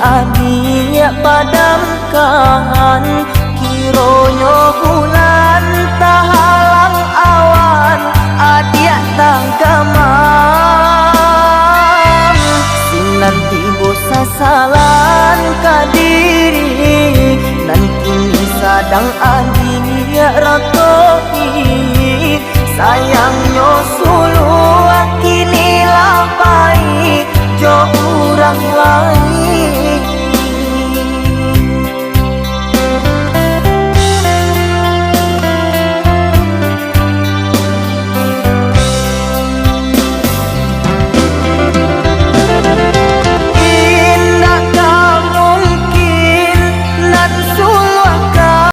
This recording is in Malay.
adik padamkan, kironyo bulan tahalang awan, adik tangkaman. Sinanti bosa salan kadiri, nan kini sadang adik ratoi. Sayangnya sulu kini lapai, jo urang lain